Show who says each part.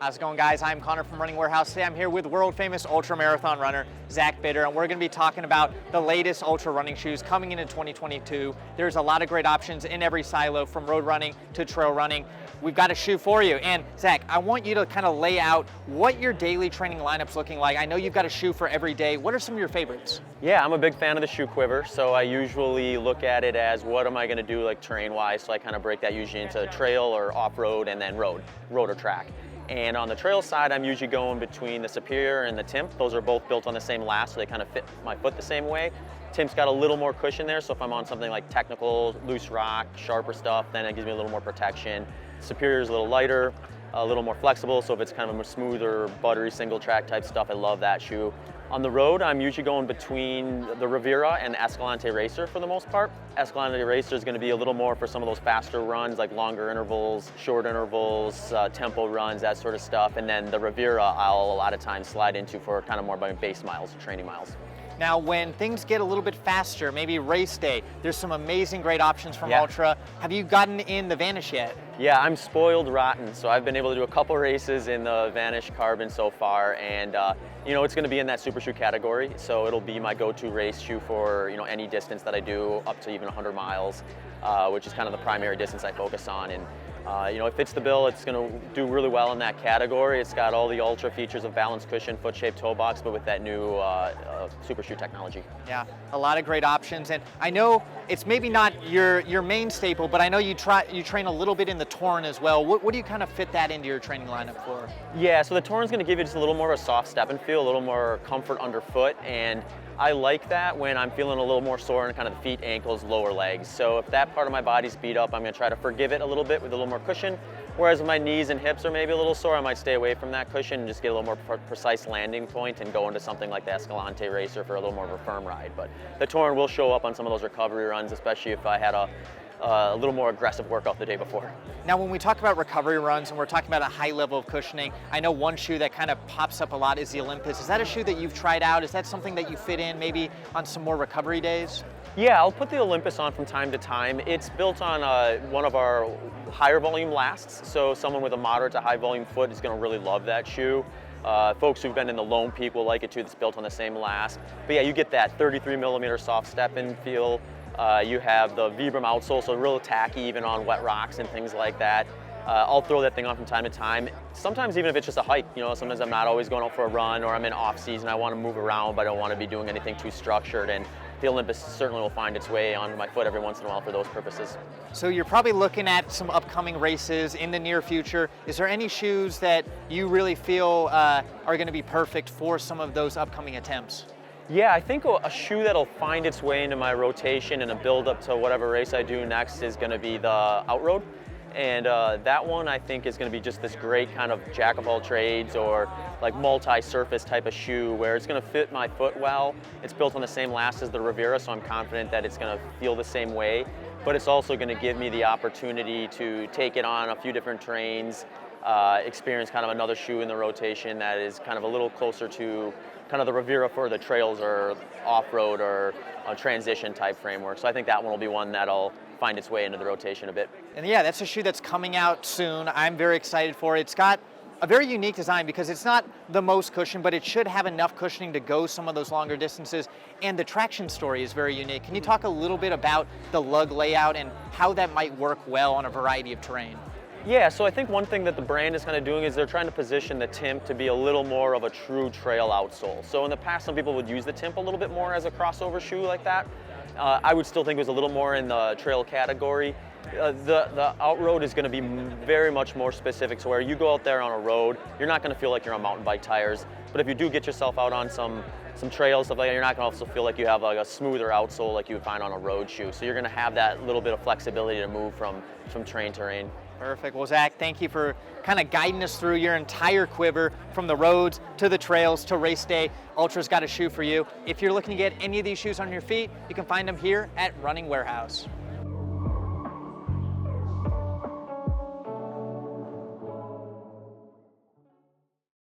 Speaker 1: How's it going, guys? I'm Connor from Running Warehouse. Today I'm here with world-famous ultra marathon runner, Zach Bitter, and we're going to be talking about the latest ultra running shoes coming into 2022. There's a lot of great options in every silo, from road running to trail running. We've got a shoe for you. And Zach, I want you to kind of lay out what your daily training lineup's looking like. I know you've got a shoe for every day. What are some of your favorites?
Speaker 2: Yeah, I'm a big fan of the shoe quiver, so I usually look at it as what am I going to do like terrain-wise, so I kind of break that usually into trail or off-road and then road or track. And on the trail side, I'm usually going between the Superior and the Timp. Those are both built on the same last, so they kind of fit my foot the same way. Timp's got a little more cushion there, so if I'm on something like technical, loose rock, sharper stuff, then it gives me a little more protection. Superior's a little lighter, a little more flexible, so if it's kind of a smoother, buttery, single track type stuff, I love that shoe. On the road, I'm usually going between the Rivera and the Escalante Racer for the most part. Escalante Racer is going to be a little more for some of those faster runs, like longer intervals, short intervals, tempo runs, that sort of stuff. And then the Rivera, I'll a lot of times slide into for kind of more base miles, training miles.
Speaker 1: Now, when things get a little bit faster, maybe race day, there's some amazing great options from Altra. Have you gotten in the Vanish yet?
Speaker 2: Yeah, I'm spoiled rotten. So I've been able to do a couple races in the Vanish Carbon so far, and you know, it's going to be in that super shoe category. So it'll be my go-to race shoe for any distance that I do, up to even 100 miles, which is kind of the primary distance I focus on. And it fits the bill. It's going to do really well in that category. It's got all the Ultra features of balanced cushion, foot-shaped toe box, but with that new super shoe technology.
Speaker 1: Yeah, a lot of great options. And I know it's maybe not your main staple, but I know you train a little bit in the Torin as well. What do you kind of fit that into your training lineup for?
Speaker 2: Yeah, so the Torin's going to give you just a little more of a soft step and feel, a little more comfort underfoot, and I like that when I'm feeling a little more sore in kind of the feet, ankles, lower legs. So if that part of my body's beat up, I'm going to try to forgive it a little bit with a little more cushion. Whereas if my knees and hips are maybe a little sore, I might stay away from that cushion and just get a little more precise landing point and go into something like the Escalante Racer for a little more of a firm ride. But the Torin will show up on some of those recovery runs, especially if I had a little more aggressive workout the day before.
Speaker 1: Now, when we talk about recovery runs and we're talking about a high level of cushioning, I know one shoe that kind of pops up a lot is the Olympus. Is that a shoe that you've tried out? Is that something that you fit in maybe on some more recovery days?
Speaker 2: Yeah, I'll put the Olympus on from time to time. It's built on one of our higher volume lasts, so someone with a moderate to high volume foot is going to really love that shoe. Folks who've been in the Lone Peak will like it too. It's built on the same last. But yeah, you get that 33 millimeter soft step-in feel. You have the Vibram outsole, so real tacky even on wet rocks and things like that. I'll throw that thing on from time to time. Sometimes even if it's just a hike, sometimes I'm not always going out for a run, or I'm in off season, I want to move around, but I don't want to be doing anything too structured. And the Olympus certainly will find its way onto my foot every once in a while for those purposes.
Speaker 1: So you're probably looking at some upcoming races in the near future. Is there any shoes that you really feel are going to be perfect for some of those upcoming attempts?
Speaker 2: Yeah, I think a shoe that'll find its way into my rotation and a build up to whatever race I do next is going to be the Outroad. And that one I think is going to be just this great kind of jack of all trades, or like multi-surface type of shoe where it's going to fit my foot well. It's built on the same last as the Rivera, so I'm confident that it's going to feel the same way. But it's also going to give me the opportunity to take it on a few different terrains, experience kind of another shoe in the rotation that is kind of a little closer to kind of the Rivera for the trails or off-road or a transition type framework. So I think that one will be one that'll find its way into the rotation a bit.
Speaker 1: And yeah, that's a shoe that's coming out soon. I'm very excited for it. It's got a very unique design because it's not the most cushion, but it should have enough cushioning to go some of those longer distances. And the traction story is very unique. Can you talk a little bit about the lug layout and how that might work well on a variety of terrain?
Speaker 2: Yeah, so I think one thing that the brand is kind of doing is they're trying to position the Timp to be a little more of a true trail outsole. So in the past, some people would use the Timp a little bit more as a crossover shoe like that. I would still think it was a little more in the trail category. The Outroad is going to be very much more specific to where you go out there on a road, you're not going to feel like you're on mountain bike tires. But if you do get yourself out on some trails, stuff like that, you're not going to also feel like you have like a smoother outsole like you would find on a road shoe. So you're going to have that little bit of flexibility to move from terrain to terrain.
Speaker 1: Perfect. Well, Zach, thank you for kind of guiding us through your entire quiver, from the roads to the trails to race day. Ultra's got a shoe for you. If you're looking to get any of these shoes on your feet, you can find them here at Running Warehouse.